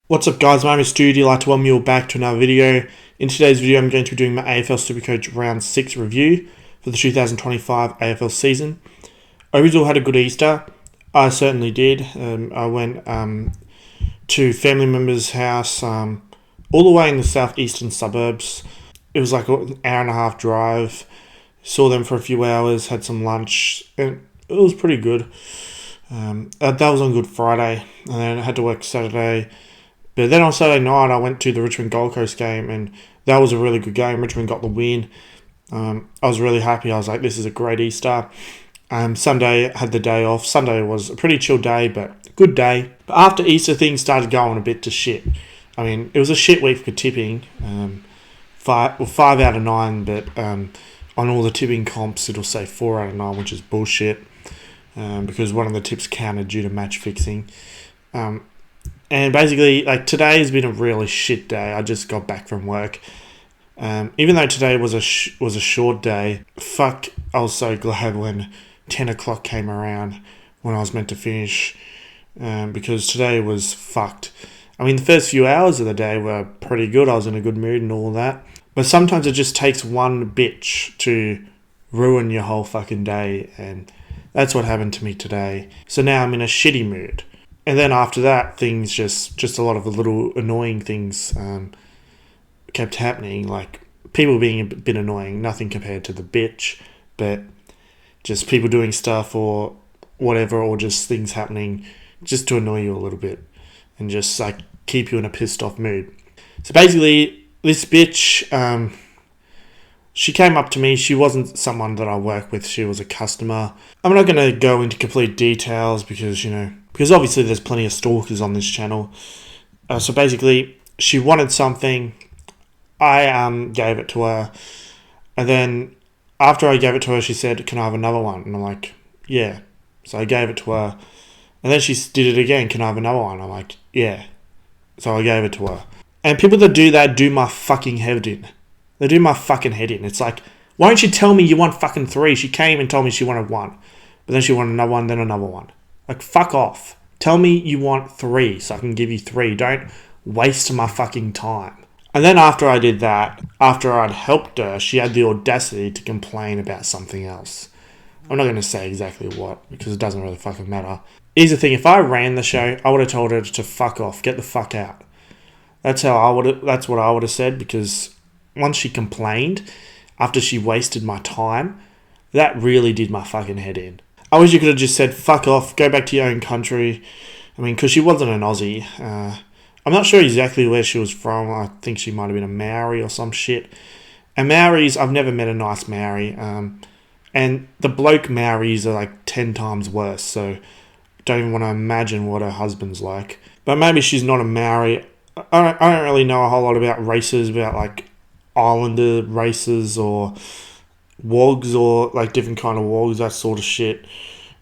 What's up guys, my name is Stoody. I'd like to welcome you all back to another video. In today's video I'm going to be doing my AFL Supercoach Round 6 review for the 2025 AFL season. I hope you all had a good Easter. I certainly did. I went to family members' house all the way in the southeastern suburbs. It was like an hour and a half drive. Saw them for a few hours, had some lunch, and it was pretty good. That was on Good Friday, and then I had to work Saturday. But then on Saturday night, I went to the Richmond Gold Coast game, and that was a really good game. Richmond got the win. I was really happy. I was like, this is a great Easter. Sunday, I had the day off. Sunday was a pretty chill day, but good day. But after Easter, things started going a bit to shit. I mean, it was a shit week for tipping. 5 out of 9, but on all the tipping comps, it'll say 4 out of 9, which is bullshit. Because one of the tips counted due to match fixing. And basically, like, today has been a really shit day. I just got back from work. Even though today was a short day, fuck, I was so glad when 10 o'clock came around when I was meant to finish. Because today was fucked. I mean, the first few hours of the day were pretty good. I was in a good mood and all that. But sometimes it just takes one bitch to ruin your whole fucking day. And that's what happened to me today. So now I'm in a shitty mood. And then after that, things just a lot of the little annoying things kept happening. Like, people being a bit annoying, nothing compared to the bitch, but just people doing stuff or whatever, or just things happening just to annoy you a little bit and just like keep you in a pissed off mood. So basically, this bitch, she came up to me. She wasn't someone that I work with. She was a customer. I'm not going to go into complete details because obviously there's plenty of stalkers on this channel. So basically, she wanted something. I gave it to her. And then after I gave it to her, she said, "Can I have another one?" And I'm like, "Yeah." So I gave it to her. And then she did it again. "Can I have another one?" I'm like, "Yeah." So I gave it to her. And people that do that do my fucking head in. They do my fucking head in. It's like, why don't you tell me you want fucking 3? She came and told me she wanted 1. But then she wanted another one, then another one. Like, fuck off. Tell me you want 3 so I can give you 3. Don't waste my fucking time. And then after I did that, after I'd helped her, she had the audacity to complain about something else. I'm not going to say exactly what, because it doesn't really fucking matter. Here's the thing, if I ran the show, I would have told her to fuck off, get the fuck out. That's what I would have said, because once she complained, after she wasted my time, that really did my fucking head in. I wish you could have just said, fuck off, go back to your own country. I mean, because she wasn't an Aussie. I'm not sure exactly where she was from. I think she might have been a Maori or some shit. And Maoris, I've never met a nice Maori. And the bloke Maoris are like 10 times worse. So don't even want to imagine what her husband's like. But maybe she's not a Maori. I don't really know a whole lot about races, about like Islander races or wogs or like different kind of wogs, that sort of shit.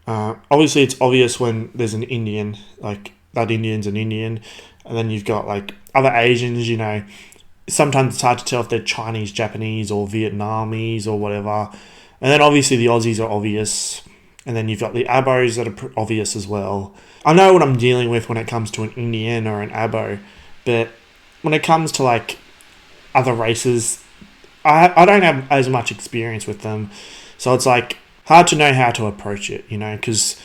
Obviously, it's obvious when there's an Indian, like that Indian's an Indian, and then you've got like other Asians. Sometimes it's hard to tell if they're Chinese, Japanese, or Vietnamese or whatever. And then obviously the Aussies are obvious, and then you've got the Abos that are obvious as well. I know what I'm dealing with when it comes to an Indian or an Abo, but when it comes to like other races, I don't have as much experience with them, so it's like hard to know how to approach it, because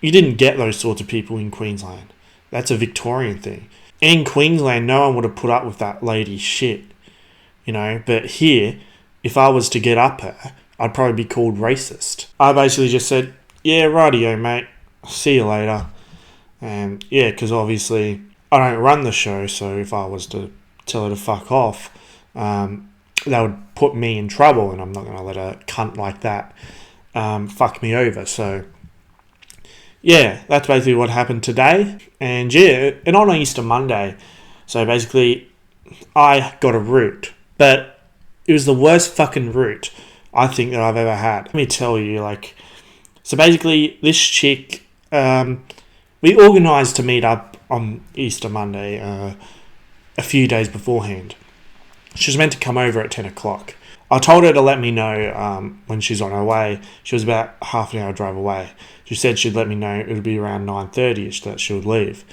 you didn't get those sorts of people in Queensland. That's a Victorian thing. In Queensland, no one would have put up with that lady's shit, but here, if I was to get up her, I'd probably be called racist. I basically just said, yeah, rightio, mate, see you later. And yeah, because obviously I don't run the show, so if I was to tell her to fuck off, that would put me in trouble, and I'm not going to let a cunt like that fuck me over. So yeah, that's basically what happened today. And yeah, and on Easter Monday, so basically I got a root, but it was the worst fucking root I think that I've ever had. Let me tell you, so basically this chick, we organised to meet up on Easter Monday a few days beforehand. She was meant to come over at 10 o'clock. I told her to let me know when she's on her way. She was about half an hour drive away. She said she'd let me know it would be around 9:30ish that she would leave.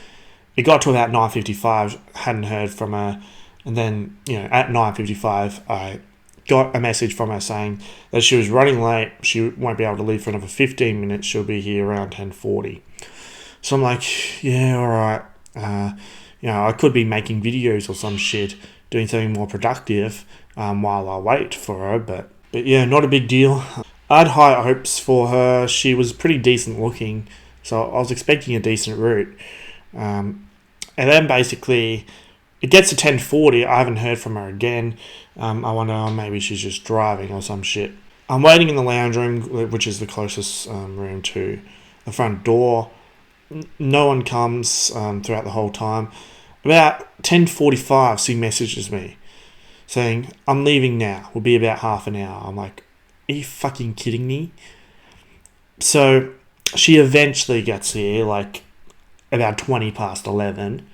it got to about 9:55, hadn't heard from her, and then, at 9:55, I got a message from her saying that she was running late, she won't be able to leave for another 15 minutes, she'll be here around 10:40. So I'm like, yeah, alright, I could be making videos or some shit, doing something more productive while I wait for her, but yeah, not a big deal. I had high hopes for her. She was pretty decent looking, so I was expecting a decent route. And then basically, it gets to 10:40. I haven't heard from her again. I wonder, maybe she's just driving or some shit. I'm waiting in the lounge room, which is the closest room to the front door. No one comes throughout the whole time. About 10:45, she messages me saying, I'm leaving now. We'll be about half an hour. I'm like, are you fucking kidding me? So she eventually gets here, like about 20 past 11,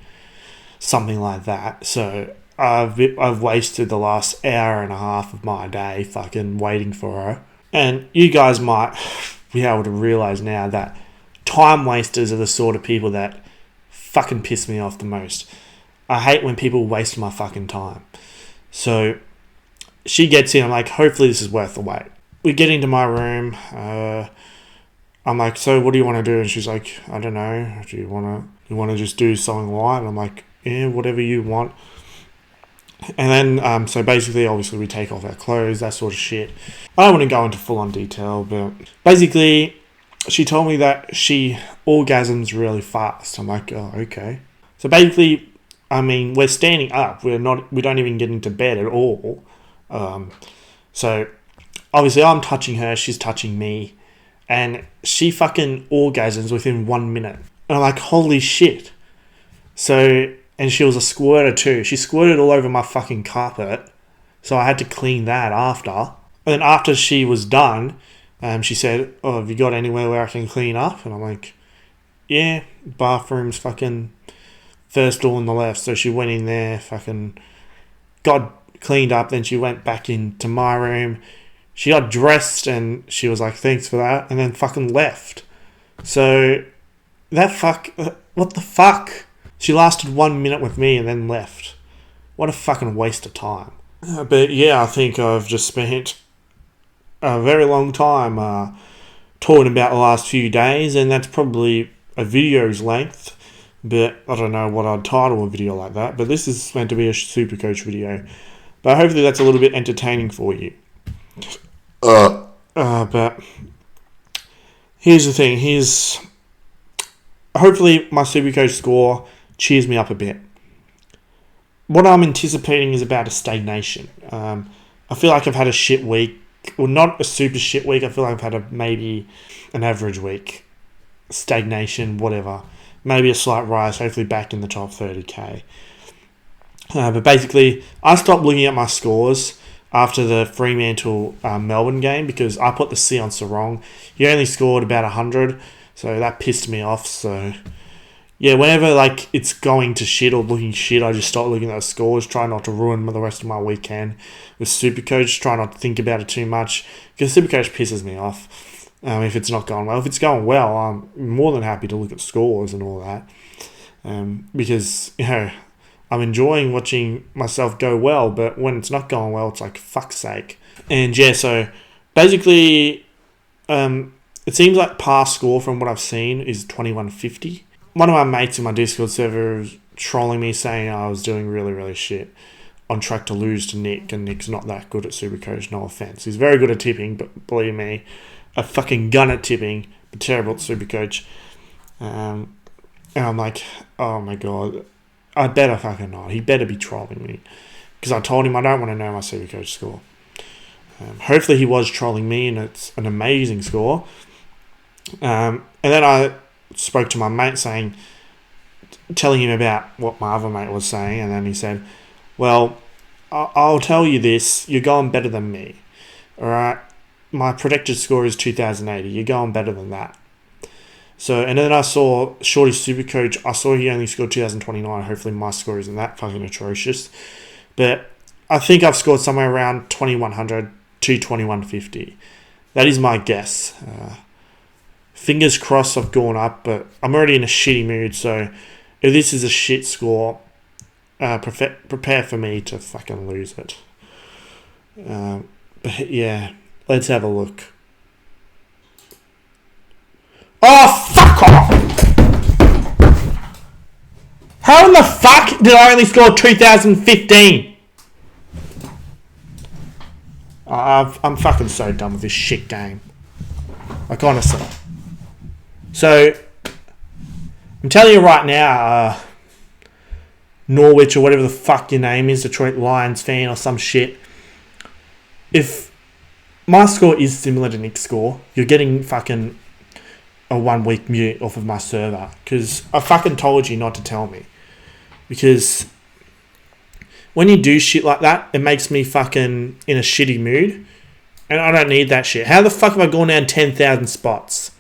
something like that. So I've wasted the last hour and a half of my day fucking waiting for her. And you guys might be able to realize now that time wasters are the sort of people that fucking piss me off the most. I hate when people waste my fucking time. So she gets in. I'm like, hopefully this is worth the wait. We get into my room. I'm like, so what do you want to do? And she's like, I don't know. Do you want to just do something light? And I'm like, yeah, whatever you want. And then, so basically, obviously, we take off our clothes, that sort of shit. I don't want to go into full-on detail, but basically, she told me that she orgasms really fast. I'm like, oh, okay. So basically, I mean, we're standing up. We don't even get into bed at all. So obviously, I'm touching her. She's touching me, and she fucking orgasms within 1 minute. And I'm like, holy shit. So, and she was a squirter too. She squirted all over my fucking carpet. So I had to clean that after. And then after she was done, she said, oh, have you got anywhere where I can clean up? And I'm like, yeah, bathroom's fucking first door on the left. So she went in there, fucking got cleaned up. Then she went back into my room. She got dressed and she was like, thanks for that. And then fucking left. So what the fuck? She lasted 1 minute with me and then left. What a fucking waste of time. But yeah, I think I've just spent a very long time talking about the last few days, and that's probably a video's length. But I don't know what I'd title a video like that. But this is meant to be a Supercoach video. But hopefully that's a little bit entertaining for you. But here's the thing. Hopefully my Supercoach score cheers me up a bit. What I'm anticipating is about a stagnation. I feel like I've had a shit week. Well, not a super shit week. I feel like I've had maybe an average week. Stagnation, whatever. Maybe a slight rise, hopefully back in the top 30k. But basically, I stopped looking at my scores after the Fremantle Melbourne game because I put the Seance wrong. He only scored about 100, so that pissed me off. So yeah, whenever like it's going to shit or looking shit, I just start looking at those scores, try not to ruin the rest of my weekend with Supercoach, try not to think about it too much, because Supercoach pisses me off if it's not going well. If it's going well, I'm more than happy to look at scores and all that, because, I'm enjoying watching myself go well, but when it's not going well, it's like, fuck's sake. And yeah, so basically, it seems like past score from what I've seen is 2150. One of my mates in my Discord server was trolling me saying I was doing really, really shit, on track to lose to Nick, and Nick's not that good at Supercoach, no offense. He's very good at tipping, but believe me, a fucking gun at tipping, but terrible at Supercoach. And I'm like, oh my god, I better fucking not. He better be trolling me, because I told him I don't want to know my Supercoach score. Hopefully he was trolling me, and it's an amazing score. And then I spoke to my mate telling him about what my other mate was saying, and then he said, well, I'll tell you this, you're going better than me. Alright, my predicted score is 2080, you're going better than that. So, and then I saw Shorty Supercoach, I saw he only scored 2029, hopefully my score isn't that fucking atrocious. But I think I've scored somewhere around 2100 to 2150. That is my guess. Fingers crossed I've gone up, but I'm already in a shitty mood, so if this is a shit score, prepare for me to fucking lose it. But yeah, let's have a look. Oh, fuck off! How in the fuck did I only score 2015? I'm fucking so done with this shit game. Like, honestly. So, I'm telling you right now, Norwich or whatever the fuck your name is, Detroit Lions fan or some shit, if my score is similar to Nick's score, you're getting fucking a 1 week mute off of my server, because I fucking told you not to tell me. Because when you do shit like that, it makes me fucking in a shitty mood, and I don't need that shit. How the fuck have I gone down 10,000 spots?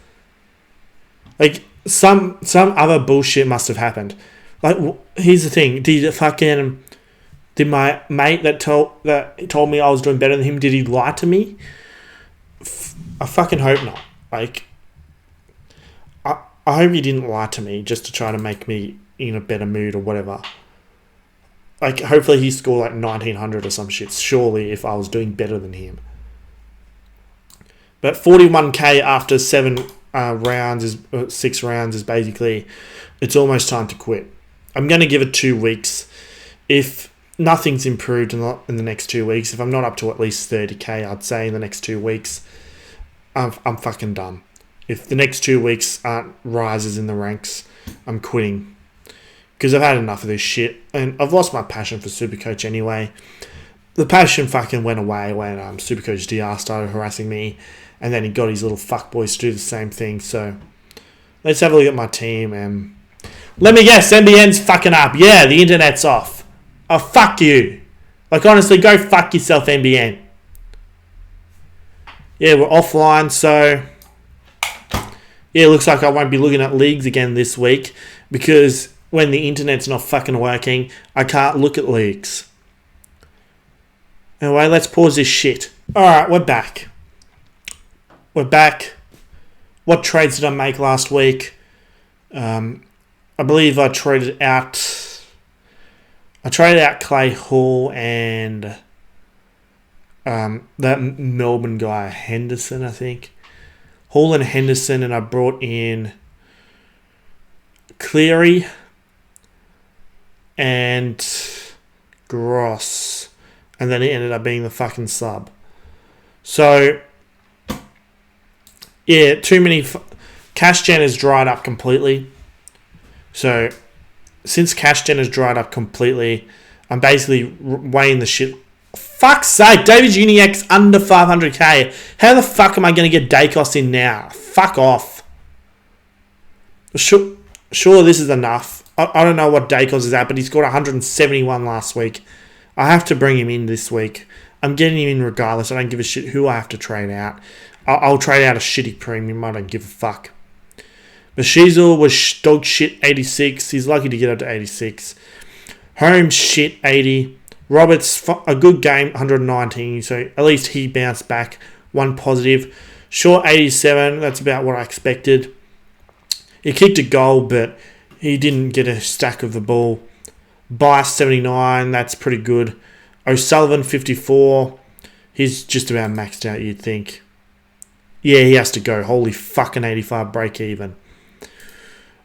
Like, some other bullshit must have happened. Like, here's the thing: did my mate that told me I was doing better than him, did he lie to me? I fucking hope not. Like, I hope he didn't lie to me just to try to make me in a better mood or whatever. Like, hopefully he scored like 1900 or some shit, surely, if I was doing better than him. But 41k after 6 rounds is basically, it's almost time to quit. I'm going to give it 2 weeks. If nothing's improved in the next 2 weeks, if I'm not up to at least 30k, I'd say in the next 2 weeks, I'm fucking done. If the next 2 weeks aren't rises in the ranks, I'm quitting. Because I've had enough of this shit. And I've lost my passion for Supercoach anyway. The passion fucking went away when Supercoach DR started harassing me. And then he got his little fuckboys to do the same thing. So, let's have a look at my team. And let me guess, NBN's fucking up. Yeah, the internet's off. Oh, fuck you. Like, honestly, go fuck yourself, NBN. Yeah, we're offline, so yeah, it looks like I won't be looking at leagues again this week, because when the internet's not fucking working, I can't look at leagues. Anyway, let's pause this shit. Alright, we're back. What trades did I make last week? I believe I traded out Clay Hall and that Melbourne guy, Henderson, I think. Hall and Henderson, and I brought in Cleary and Gross, and then it ended up being the fucking sub. So, yeah, too many. Cash gen has dried up completely. So, since cash gen has dried up completely, I'm basically weighing the shit. Fuck's sake, David Uniacke's under 500k. How the fuck am I going to get Dacos in now? Fuck off. Sure, this is enough. I don't know what Dacos is at, but he scored 171 last week. I have to bring him in this week. I'm getting him in regardless. I don't give a shit who I have to trade out. I'll trade out a shitty premium. I don't give a fuck. Bashizel was dog shit 86. He's lucky to get up to 86. Holmes shit 80. Roberts, a good game, 119. So at least he bounced back. One positive. Short 87. That's about what I expected. He kicked a goal, but he didn't get a stack of the ball. Bias 79. That's pretty good. O'Sullivan 54. He's just about maxed out, you'd think. Yeah, he has to go. Holy fucking 85 break even.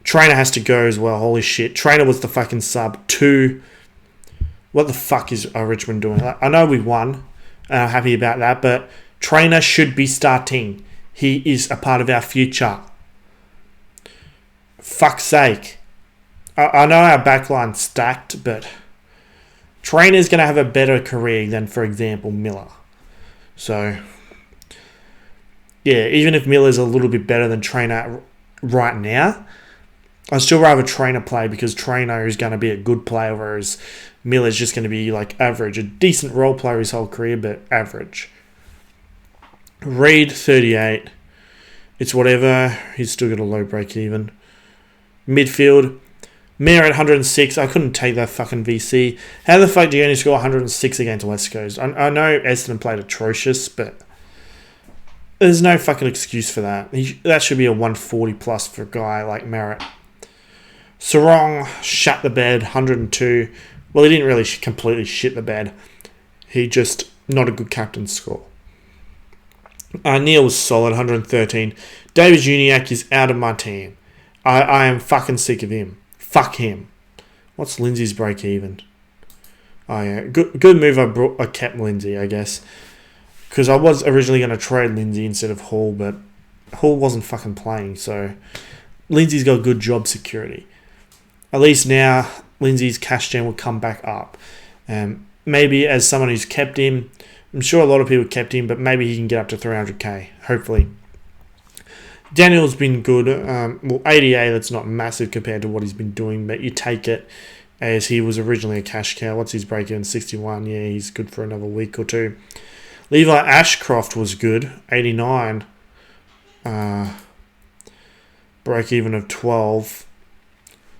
Trainer has to go as well. Holy shit. Trainer was the fucking sub. 2. What the fuck is Richmond doing? I know we won, and I'm happy about that, but Trainer should be starting. He is a part of our future. Fuck's sake. I know our backline's stacked, but Trainer's going to have a better career than, for example, Miller. So, yeah, even if Miller's a little bit better than Trainer right now, I'd still rather Trainer play, because Trainer is going to be a good player, whereas Miller's just going to be like average. A decent role player his whole career, but average. Reed, 38. It's whatever. He's still got a low break even. Midfield. Mayor at 106. I couldn't take that fucking VC. How the fuck do you only score 106 against West Coast? I know Essendon played atrocious, but there's no fucking excuse for that. That should be a 140 plus for a guy like Merritt. Sarong shut the bed, 102. Well, he didn't really completely shit the bed. He just not a good captain score. Neil was solid, 113. David Juniak is out of my team. I am fucking sick of him. Fuck him. What's Lindsay's break even? Oh yeah, good move. I kept Lindsay, I guess, because I was originally going to trade Lindsay instead of Hall, but Hall wasn't fucking playing, so Lindsay's got good job security. At least now Lindsay's cash gen will come back up. Maybe as someone who's kept him, I'm sure a lot of people kept him, but maybe he can get up to 300k, hopefully. Daniel's been good. 88, that's not massive compared to what he's been doing, but you take it as he was originally a cash cow. What's his break-even? 61. Yeah, he's good for another week or two. Levi Ashcroft was good, 89. Break-even of 12.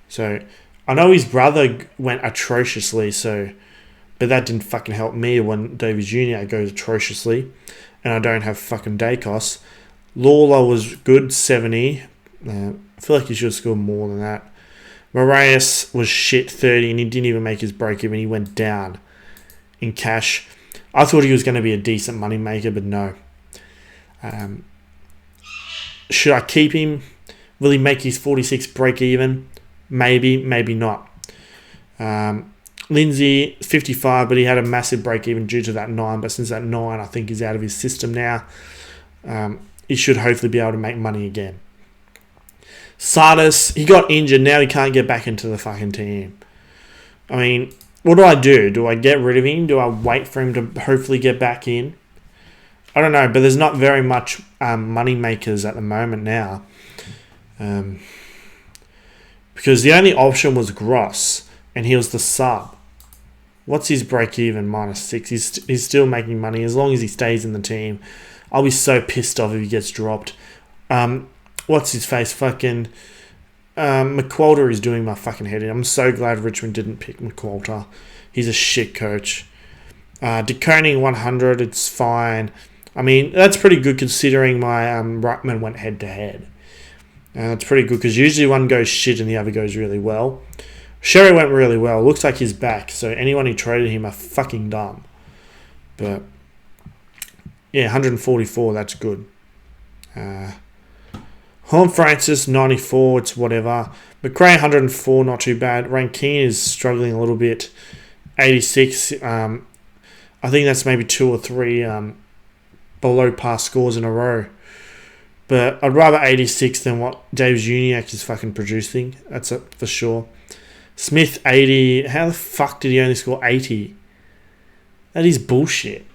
So, I know his brother went atrociously, but that didn't fucking help me when David Jr. goes atrociously, and I don't have fucking day costs. Lawler was good, 70. I feel like he should have scored more than that. Moraes was shit, 30, and he didn't even make his break even. He went down in cash. I thought he was going to be a decent money maker, but no. Should I keep him? Will he make his 46 break even? Maybe, maybe not. Lindsay, 55, but he had a massive break even due to that 9. But since that 9, I think he's out of his system now. He should hopefully be able to make money again. Sardis, he got injured. Now he can't get back into the fucking team. I mean, what do? Do I get rid of him? Do I wait for him to hopefully get back in? I don't know, but there's not very much money makers at the moment now. Because the only option was Gross, and he was the sub. What's his break even? -6. He's still making money as long as he stays in the team. I'll be so pissed off if he gets dropped. What's his face? Fucking McQualter is doing my fucking head in. I'm so glad Richmond didn't pick McQualter. He's a shit coach. DeConing 100, it's fine. I mean, that's pretty good considering my ruckman went head to head. That's pretty good because usually one goes shit and the other goes really well. Sherry went really well. Looks like he's back. So anyone who traded him are fucking dumb. But yeah, 144, that's good. Horn Francis, 94, it's whatever. McRae, 104, not too bad. Rankine is struggling a little bit. 86, I think that's maybe 2 or 3 below par scores in a row. But I'd rather 86 than what Dave Juniak is fucking producing. That's for sure. Smith, 80. How the fuck did he only score 80? That is bullshit.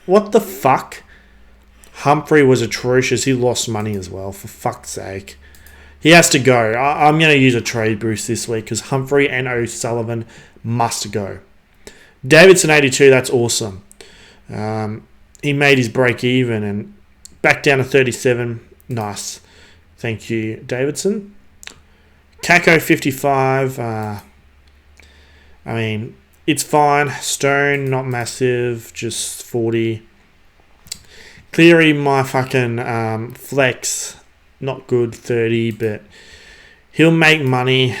What the fuck? Humphrey was atrocious. He lost money as well, for fuck's sake. He has to go. I'm going to use a trade boost this week because Humphrey and O'Sullivan must go. Davidson, 82. That's awesome. He made his break even and back down to 37. Nice. Thank you, Davidson. Kako, 55. I mean, it's fine. Stone, not massive. Just 40. Cleary, my fucking flex, not good, 30, but he'll make money.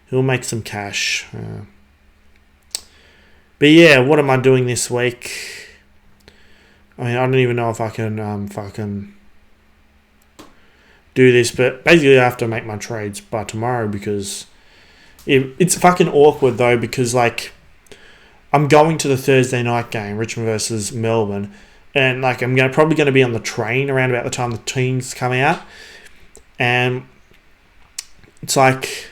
He'll make some cash. But yeah, what am I doing this week? I mean, I don't even know if I can fucking do this, but basically I have to make my trades by tomorrow because it's fucking awkward though because like I'm going to the Thursday night game, Richmond versus Melbourne. And like I'm probably going to be on the train around about the time the teams come out. And it's like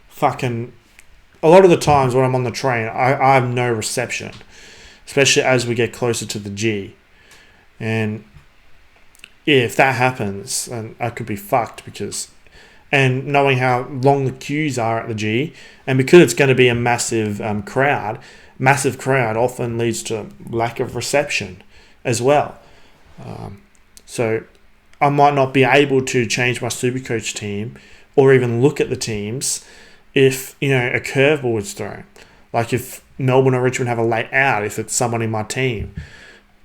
fucking a lot of the times when I'm on the train, I have no reception. Especially as we get closer to the G. And yeah, if that happens, then I could be fucked because... And knowing how long the queues are at the G, and because it's going to be a massive crowd often leads to lack of reception as well. So I might not be able to change my Supercoach team or even look at the teams if, you know, a curveball is thrown. Like if Melbourne or Richmond have a late out, if it's someone in my team.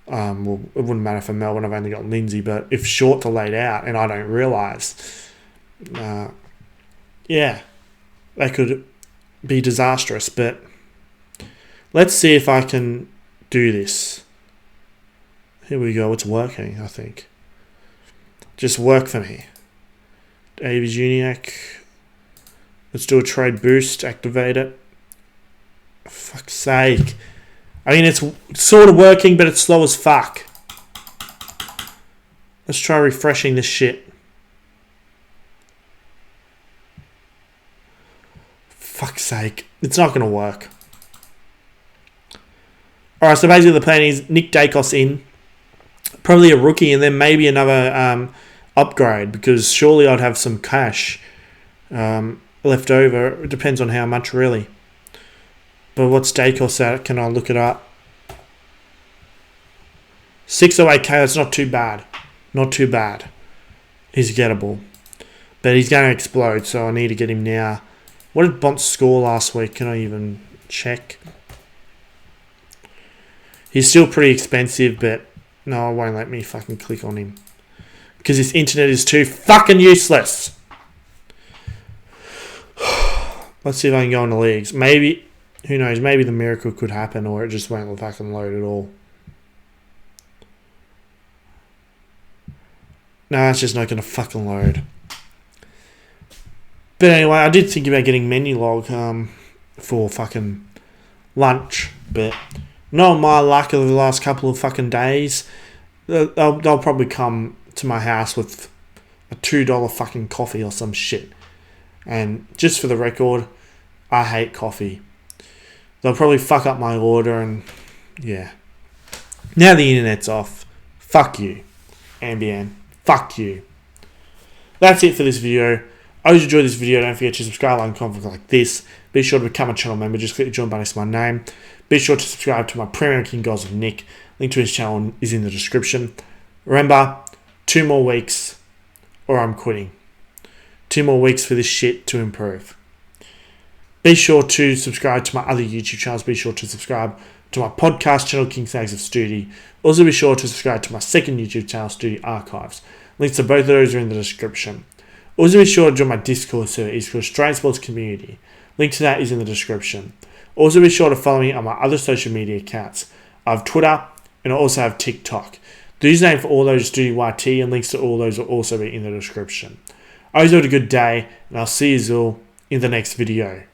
Well, it wouldn't matter for Melbourne, I've only got Lindsay, but if Short's a late out and I don't realise, yeah, that could be disastrous. But let's see if I can do this. Here we go. It's working, I think. Just work for me. Davies Uniac. Let's do a trade boost. Activate it. Fuck's sake. I mean, it's sort of working, but it's slow as fuck. Let's try refreshing this shit. Fuck's sake. It's not going to work. Alright, so basically the plan is Nick Dacos in. Probably a rookie and then maybe another upgrade, because surely I'd have some cash left over. It depends on how much, really. But what's Dacos at? Can I look it up? 608k, that's not too bad. Not too bad. He's gettable. But he's going to explode, so I need to get him now. What did Bont score last week? Can I even check? He's still pretty expensive, but no, it won't let me fucking click on him. Because this internet is too fucking useless. Let's see if I can go into leagues. Maybe, who knows, maybe the miracle could happen, or it just won't fucking load at all. No, it's just not going to fucking load. But anyway, I did think about getting menu log for fucking lunch, but not my luck of the last couple of fucking days. They'll probably come to my house with a $2 fucking coffee or some shit. And just for the record, I hate coffee. They'll probably fuck up my order and yeah. Now the internet's off. Fuck you, Ambien. Fuck you. That's it for this video. I hope you enjoyed this video. Don't forget to subscribe, like, and comment like this. Be sure to become a channel member. Just click the join button next to my name. Be sure to subscribe to my Premier King Goals of Nick. Link to his channel is in the description. Remember, 2 more weeks or I'm quitting. 2 more weeks for this shit to improve. Be sure to subscribe to my other YouTube channels. Be sure to subscribe to my podcast channel, King Snags of Stoody. Also be sure to subscribe to my second YouTube channel, Stoody Archives. Links to both of those are in the description. Also be sure to join my Discord server. It's called Australian Sports Community. Link to that is in the description. Also be sure to follow me on my other social media accounts. I have Twitter and I also have TikTok. The username for all those is StoodyYT, and links to all those will also be in the description. I hope you had a good day, and I'll see you all in the next video.